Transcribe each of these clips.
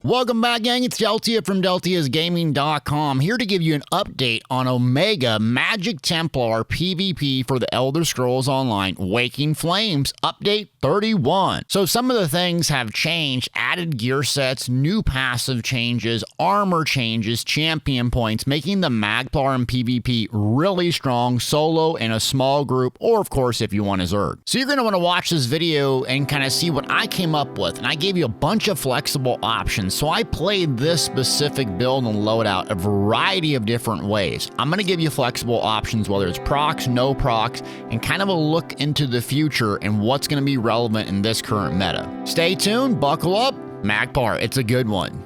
Welcome back, gang. It's Deltia from Deltiasgaming.com, here to give you an update on Omega Magic Templar PvP for the Elder Scrolls Online Waking Flames Update 31. So some of the things have changed: added gear sets, new passive changes, armor changes, champion points, making the Magplar in PvP really strong, solo, in a small group, or of course if you want a Zerg. So you're going to want to watch this video and kind of see what I came up with, and I gave you a bunch of flexible options. So I played this specific build and loadout a variety of different ways. I'm going to give you flexible options, whether it's procs, no procs, and kind of a look into the future and what's going to be relevant in this current meta. Stay tuned, buckle up, Magplar, it's a good one.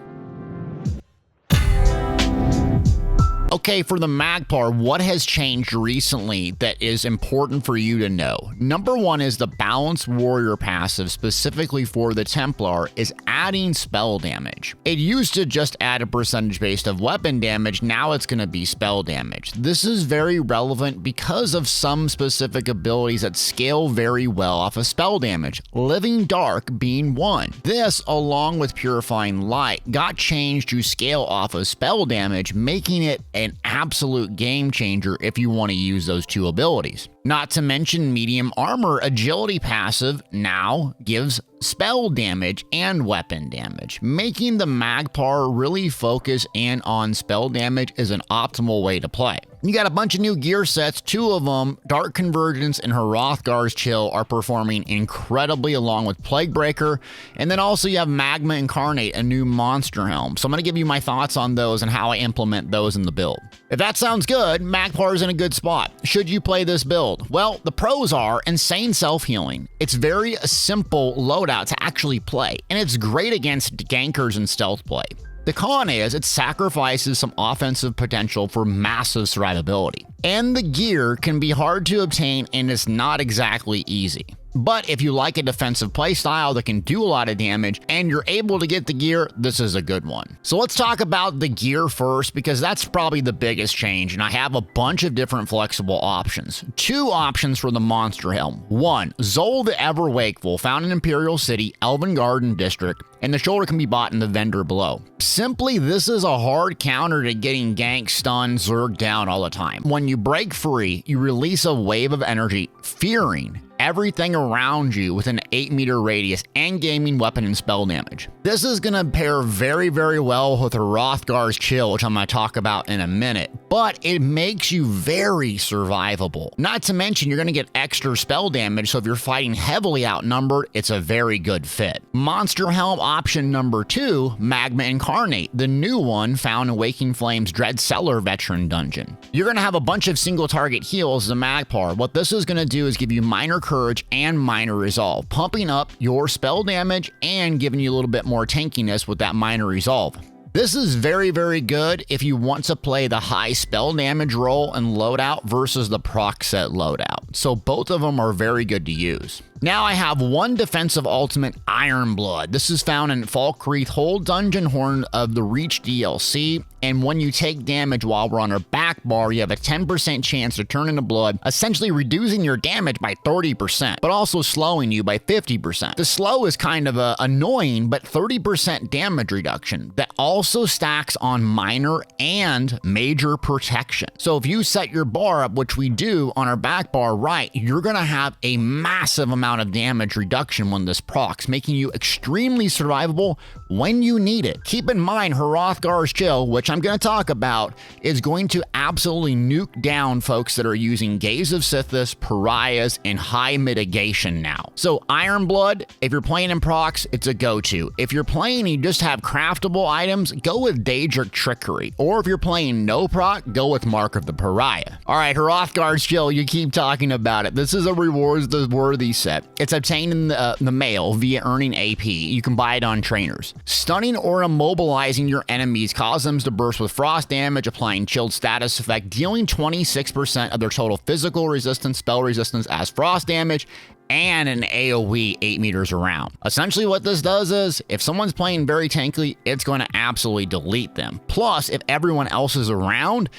Okay, for the Magplar, what has changed recently that is important for you to know? Number one is the Balanced Warrior passive, specifically for the Templar, is adding spell damage. It used to just add a percentage based of weapon damage, now it's going to be spell damage. This is very relevant because of some specific abilities that scale very well off of spell damage, Living Dark being one. This, along with Purifying Light, got changed to scale off of spell damage, making it an absolute game changer if you want to use those two abilities. Not to mention Medium Armor Agility passive now gives spell damage and weapon damage. Making the Magplar really focus in on spell damage is an optimal way to play. You got a bunch of new gear sets. Two of them, Dark Convergence and Hrothgar's Chill, are performing incredibly, along with Plaguebreaker. And then also you have Magma Incarnate, a new monster helm. So I'm going to give you my thoughts on those and how I implement those in the build. If that sounds good, Magplar is in a good spot. Should you play this build? Well, the pros are insane self-healing. It's very simple loadout to actually play, and it's great against gankers and stealth play. The con is it sacrifices some offensive potential for massive survivability. And the gear can be hard to obtain and it's not exactly easy. But if you like a defensive playstyle that can do a lot of damage and you're able to get the gear, this is a good one. So let's talk about the gear first, because that's probably the biggest change, and I have a bunch of different flexible options. Two options for the monster helm. One, Zol the Ever Wakeful, found in Imperial City, Elven Garden District, and the shoulder can be bought in the vendor below. Simply, this is a hard counter to getting ganked, stunned, zerged down all the time. When you break free, you release a wave of energy, fearing everything around you with an 8-meter radius and gaming weapon and spell damage. This is going to pair very, very well with Hrothgar's Chill, which I'm going to talk about in a minute, but it makes you very survivable. Not to mention, you're going to get extra spell damage, so if you're fighting heavily outnumbered, it's a very good fit. Monster Helm option number two, Magma Incarnate, the new one found in Waking Flames Dread Cellar Veteran Dungeon. You're going to have a bunch of single target heals as a Magplar. What this is going to do is give you minor courage and minor resolve, pumping up your spell damage and giving you a little bit more tankiness with that minor resolve. This is very, very good if you want to play the high spell damage role and loadout versus the proc set loadout. So both of them are very good to use. Now I have one defensive ultimate, Iron Blood. This is found in Falkreath Hold Dungeon Horn of the Reach DLC, and when you take damage while we're on our back bar, you have a 10% chance to turn into blood, essentially reducing your damage by 30%, but also slowing you by 50%. The slow is kind of annoying, but 30% damage reduction that also stacks on minor and major protection. So if you set your bar up, which we do on our back bar right, you're going to have a massive amount of damage reduction when this procs, making you extremely survivable when you need it. Keep in mind, Hrothgar's Chill, which I'm going to talk about, is going to absolutely nuke down folks that are using Gaze of Sithis, Pariahs, and high mitigation now. So Iron Blood, if you're playing in procs, it's a go-to. If you're playing and you just have craftable items, go with Daedric Trickery. Or if you're playing no proc, go with Mark of the Pariah. All right, Hrothgar's Chill, you keep talking about it. This is a rewards-worthy set. It's obtained in the mail via earning AP. You can buy it on trainers. Stunning or immobilizing your enemies, cause them to burst with frost damage, applying chilled status effect, dealing 26% of their total physical resistance, spell resistance as frost damage, and an AoE 8 meters around. Essentially what this does is, if someone's playing very tankily, it's going to absolutely delete them. Plus, if everyone else is around,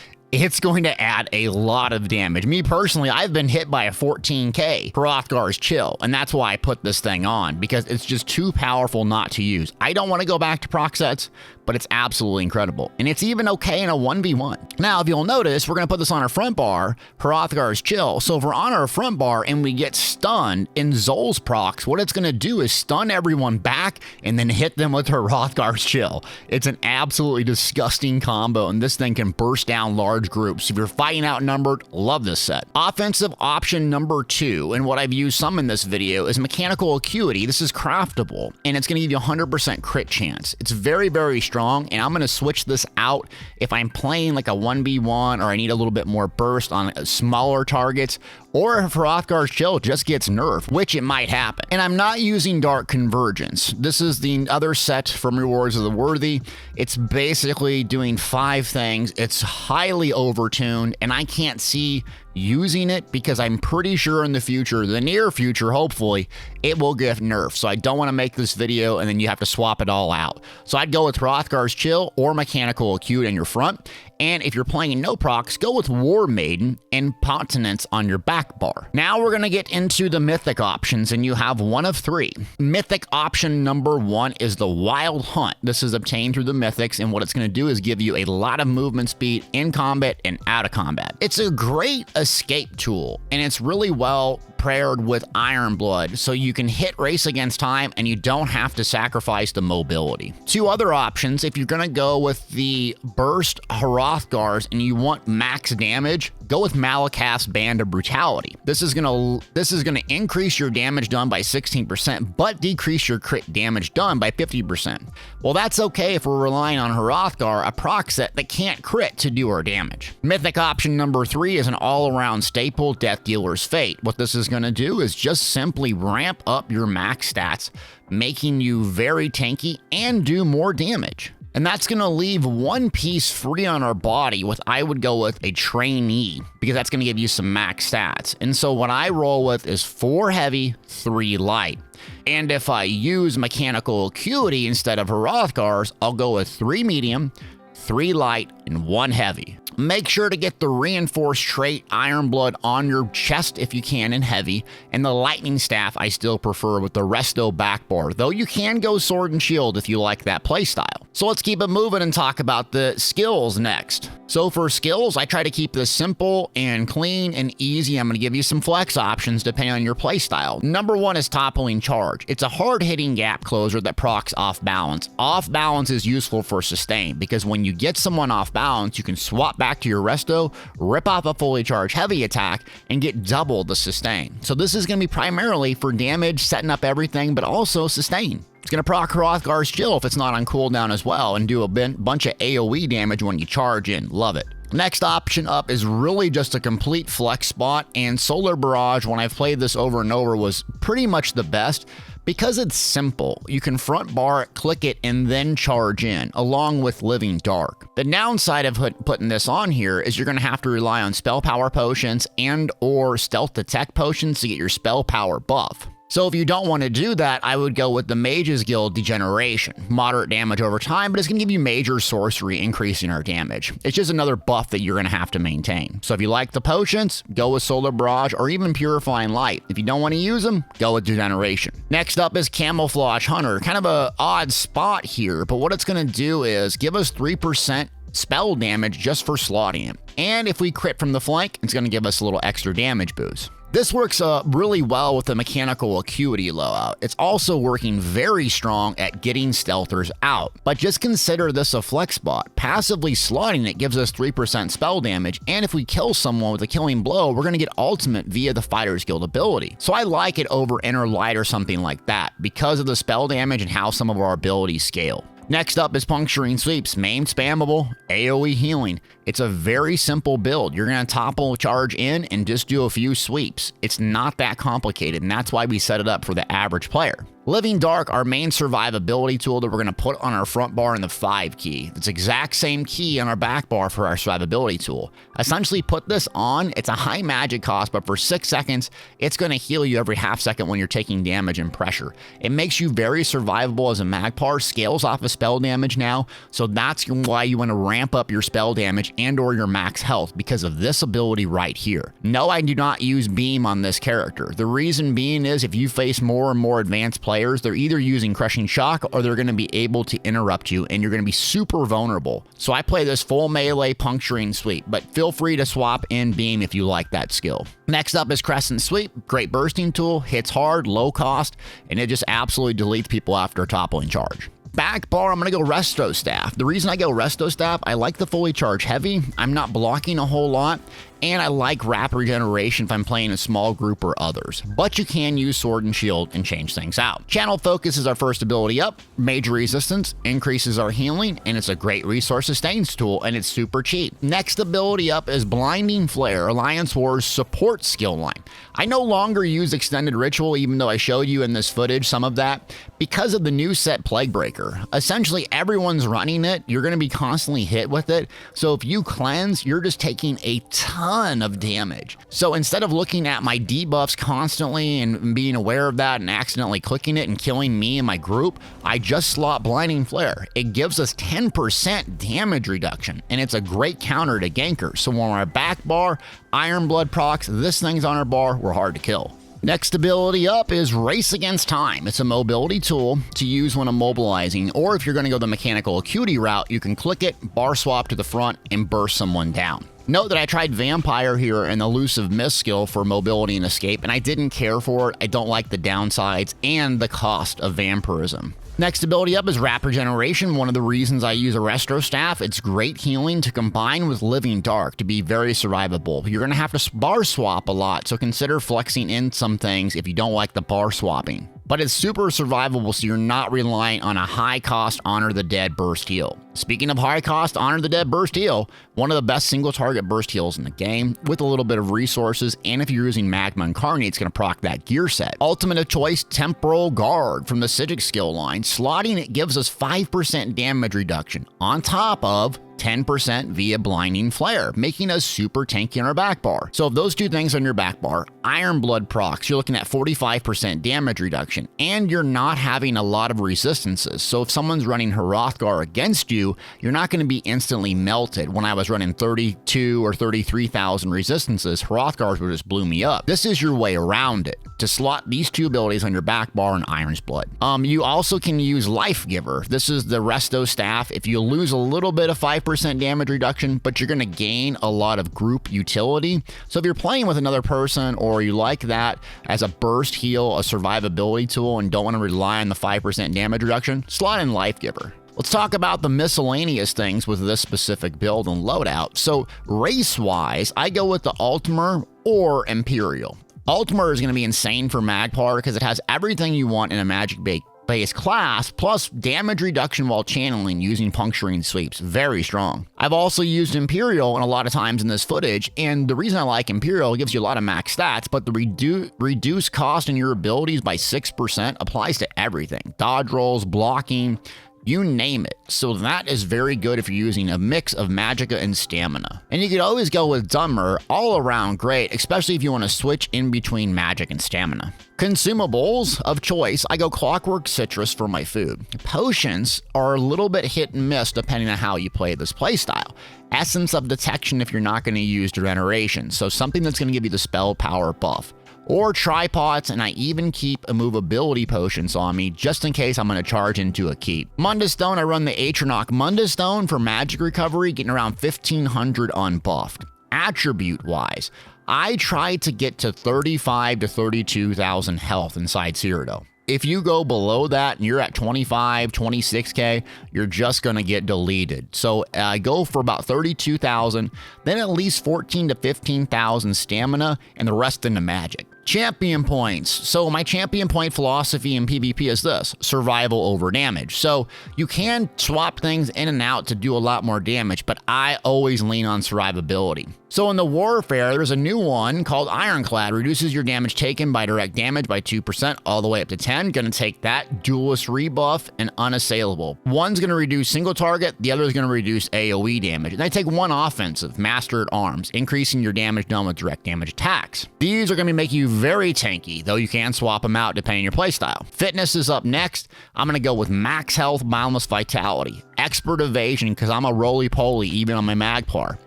it's going to add a lot of damage. Me personally, I've been hit by a 14k Hrothgar's Chill, and that's why I put this thing on, because it's just too powerful not to use. I don't want to go back to proc sets, but it's absolutely incredible. And it's even okay in a 1v1. Now, if you'll notice, we're going to put this on our front bar, Hrothgar's Chill. So if we're on our front bar and we get stunned in Zol's procs, what it's going to do is stun everyone back and then hit them with her Hrothgar's Chill. It's an absolutely disgusting combo, and this thing can burst down large groups. If you're fighting outnumbered, love this set. Offensive option number 2, and what I've used some in this video, is Mechanical Acuity. This is craftable, and it's going to give you 100% crit chance. It's very, very strong, and I'm going to switch this out if I'm playing like a 1v1 or I need a little bit more burst on smaller targets, or if Hrothgar's Chill just gets nerfed, which it might happen. And I'm not using Dark Convergence. This is the other set from Rewards of the Worthy. It's basically doing 5 things. It's highly overtuned, and I can't see using it because I'm pretty sure in the future, the near future, hopefully, it will get nerfed. So I don't want to make this video and then you have to swap it all out. So I'd go with Hrothgar's Chill or Mechanical Acute in your front. And if you're playing no procs, go with War Maiden and Continence on your back bar. Now we're going to get into the mythic options, and you have one of 3. Mythic option number 1 is the Wild Hunt. This is obtained through the mythics, and what it's going to do is give you a lot of movement speed in combat and out of combat. It's a great escape tool, and it's really well paired with Iron Blood, so you can hit Race Against Time and you don't have to sacrifice the mobility. 2 other options, if you're going to go with the Burst Hrothgars and you want max damage, go with Malakath's Band of Brutality. This is gonna increase your damage done by 16%, but decrease your crit damage done by 50%. Well, that's okay if we're relying on Hrothgar, a proc set that can't crit to do our damage. Mythic option number 3 is an all-around staple, Death Dealer's Fate. What this is gonna do is just simply ramp up your max stats, making you very tanky and do more damage. And that's going to leave one piece free on our body with, I would go with a trainee, because that's going to give you some max stats. And so what I roll with is 4 heavy, 3 light. And if I use Mechanical Acuity instead of Hrothgar's, I'll go with 3 medium, 3 light, and 1 heavy. Make sure to get the reinforced trait Iron Blood on your chest if you can in heavy, and the lightning staff I still prefer with the resto back bar, though you can go sword and shield if you like that playstyle. So let's keep it moving and talk about the skills next. So for skills, I try to keep this simple and clean and easy. I'm going to give you some flex options depending on your playstyle. Number 1 is Toppling Charge. It's a hard-hitting gap closer that procs off balance. Off balance is useful for sustain, because when you get someone off balance, you can swap back to your resto, rip off a fully charged heavy attack, and get double the sustain. So this is going to be primarily for damage, setting up everything, but also sustain. It's going to proc Hrothgar's Chill if it's not on cooldown as well, and do a bunch of AoE damage when you charge in. Love it. Next option up is really just a complete flex spot, and Solar Barrage, when I've played this over and over, was pretty much the best because it's simple. You can front bar it, click it, and then charge in, along with Living Dark. The downside of putting this on here is you're going to have to rely on spell power potions and or stealth detect potions to get your spell power buff. So if you don't want to do that, I would go with the Mage's Guild Degeneration. Moderate damage over time, but it's going to give you major sorcery, increasing our damage. It's just another buff that you're going to have to maintain. So if you like the potions, go with Solar Barrage or even Purifying Light. If you don't want to use them, go with Degeneration. Next up is Camouflage Hunter. Kind of an odd spot here, but what it's going to do is give us 3% spell damage just for slotting it. And if we crit from the flank, it's going to give us a little extra damage boost. This works really well with the Mechanical Acuity loadout. It's also working very strong at getting stealthers out. But just consider this a flex spot. Passively slotting it gives us 3% spell damage, and if we kill someone with a killing blow, we're going to get ultimate via the Fighter's Guild ability. So I like it over Inner Light or something like that because of the spell damage and how some of our abilities scale. Next up is Puncturing Sweeps, main spammable, AoE healing. It's a very simple build. You're going to topple charge in and just do a few sweeps. It's not that complicated, and that's why we set it up for the average player. Living Dark, our main survivability tool that we're going to put on our front bar in the 5 key. It's exact same key on our back bar for our survivability tool. Essentially put this on, it's a high magic cost, but for 6 seconds, it's going to heal you every half second when you're taking damage and pressure. It makes you very survivable as a Magplar, scales off of spell damage now, so that's why you want to ramp up your spell damage and or your max health because of this ability right here. No, I do not use beam on this character. The reason being is if you face more and more advanced players, they're either using Crushing Shock or they're going to be able to interrupt you and you're going to be super vulnerable. So I play this full melee puncturing sweep, but feel free to swap in beam if you like that skill. Next up is Crescent Sweep, great bursting tool, hits hard, low cost, and it just absolutely deletes people after a toppling charge. Back bar, I'm going to go Resto Staff. The reason I go Resto Staff, I like the fully charge heavy. I'm not blocking a whole lot. And I like rapid regeneration if I'm playing a small group or others. But you can use Sword and Shield and change things out. Channel Focus is our first ability up. Major Resistance increases our healing, and it's a great resource sustains tool, and it's super cheap. Next ability up is Blinding Flare, Alliance Wars support skill line. I no longer use Extended Ritual, even though I showed you in this footage some of that, because of the new set Plague Breaker. Essentially, everyone's running it. You're going to be constantly hit with it. So if you cleanse, you're just taking a ton of damage. So instead of looking at my debuffs constantly and being aware of that and accidentally clicking it and killing me and my group, I just slot Blinding Flare. It gives us 10% damage reduction, and it's a great counter to gankers. So when we're at back bar, Iron Blood procs, this thing's on our bar, we're hard to kill. Next ability up is Race Against Time. It's a mobility tool to use when immobilizing, or if you're going to go the mechanical acuity route, you can click it, bar swap to the front, and burst someone down. Note that I tried Vampire here and Elusive Mist skill for mobility and escape, and I didn't care for it. I don't like the downsides and the cost of vampirism. Next ability up is Rapid Regeneration. One of the reasons I use a Resto Staff, it's great healing to combine with Living Dark to be very survivable. You're going to have to bar swap a lot, so consider flexing in some things if you don't like the bar swapping. But it's super survivable, so you're not relying on a high-cost Honor the Dead burst heal. Speaking of high-cost Honor the Dead burst heal, one of the best single-target burst heals in the game, with a little bit of resources, and if you're using Magma Incarnate, it's going to proc that gear set. Ultimate of choice, Temporal Guard from the Psijic skill line. Slotting it gives us 5% damage reduction, on top of 10% via Blinding Flare, making us super tanky on our back bar. So if those two things on your back bar, Iron Blood procs, you're looking at 45% damage reduction, and you're not having a lot of resistances. So if someone's running Hrothgar against you, you're not going to be instantly melted. When I was running 32 or 33,000 resistances, Hrothgars would just blew me up. This is your way around it, to slot these two abilities on your back bar and Iron's Blood. You also can use Life Giver. This is the Resto Staff. If you lose a little bit of 5% damage reduction, but you're going to gain a lot of group utility. So if you're playing with another person or you like that as a burst heal, a survivability tool, and don't want to rely on the 5% damage reduction, slot in Life Giver. Let's talk about the miscellaneous things with this specific build and loadout. So race-wise, I go with the Ultimar or Imperial. Ultimar is going to be insane for Magplar because it has everything you want in a magic-based class, plus damage reduction while channeling using puncturing sweeps. Very strong. I've also used Imperial and a lot of times in this footage, and the reason I like Imperial, it gives you a lot of max stats, but the reduced cost in your abilities by 6% applies to everything. Dodge rolls, blocking, you name it. So that is very good if you're using a mix of Magicka and Stamina. And you could always go with Dumber, all around great, especially if you want to switch in between Magic and Stamina. Consumables of choice, I go Clockwork Citrus for my food. Potions are a little bit hit and miss depending on how you play this playstyle. Essence of Detection if you're not going to use Regeneration, so something that's going to give you the spell power buff. Or tripods, and I even keep immovability potions on me just in case I'm going to charge into a keep. Mundus Stone, I run the Atronach Mundus Stone for magic recovery, getting around 1500 unbuffed. Attribute wise, I try to get to 35 to 32,000 health inside Cyrodiil. If you go below that and you're at 25, 26k, you're just going to get deleted. So I go for about 32,000, then at least 14 to 15,000 stamina, and the rest into magic. Champion points. So my champion point philosophy in PvP is this: survival over damage. So you can swap things in and out to do a lot more damage, but I always lean on survivability. So in the warfare, there's a new one called Ironclad. Reduces your damage taken by direct damage by 2% all the way up to 10. Gonna take that. Duelist rebuff and unassailable. One's gonna reduce single target, the other is gonna reduce AoE damage. And I take one offensive, Master at Arms, increasing your damage done with direct damage attacks. These are gonna make you very tanky, though you can swap them out depending on your playstyle. Fitness is up next. I'm gonna go with max health, boundless vitality. Expert evasion, because I'm a roly-poly even on my Magplar.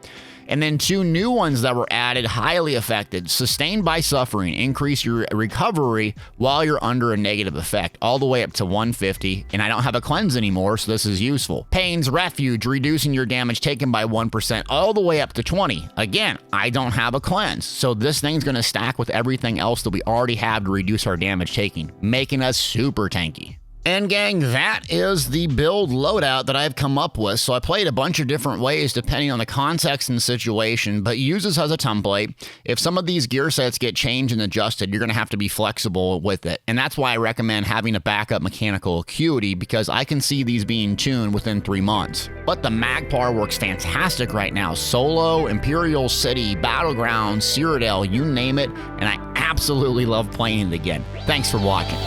And then two new ones that were added, highly affected. Sustained by suffering, increase your recovery while you're under a negative effect, all the way up to 150. And I don't have a cleanse anymore, so this is useful. Pain's Refuge, reducing your damage taken by 1%, all the way up to 20. Again, I don't have a cleanse, so this thing's gonna stack with everything else that we already have to reduce our damage taken, making us super tanky. And gang, that is the build loadout that I've come up with. So I played a bunch of different ways depending on the context and situation, but use this as a template. If some of these gear sets get changed and adjusted, you're gonna have to be flexible with it. And that's why I recommend having a backup mechanical acuity, because I can see these being tuned within 3 months. But the Magplar works fantastic right now. Solo, Imperial City, Battleground, Cyrodiil, you name it, and I absolutely love playing it again. Thanks for watching.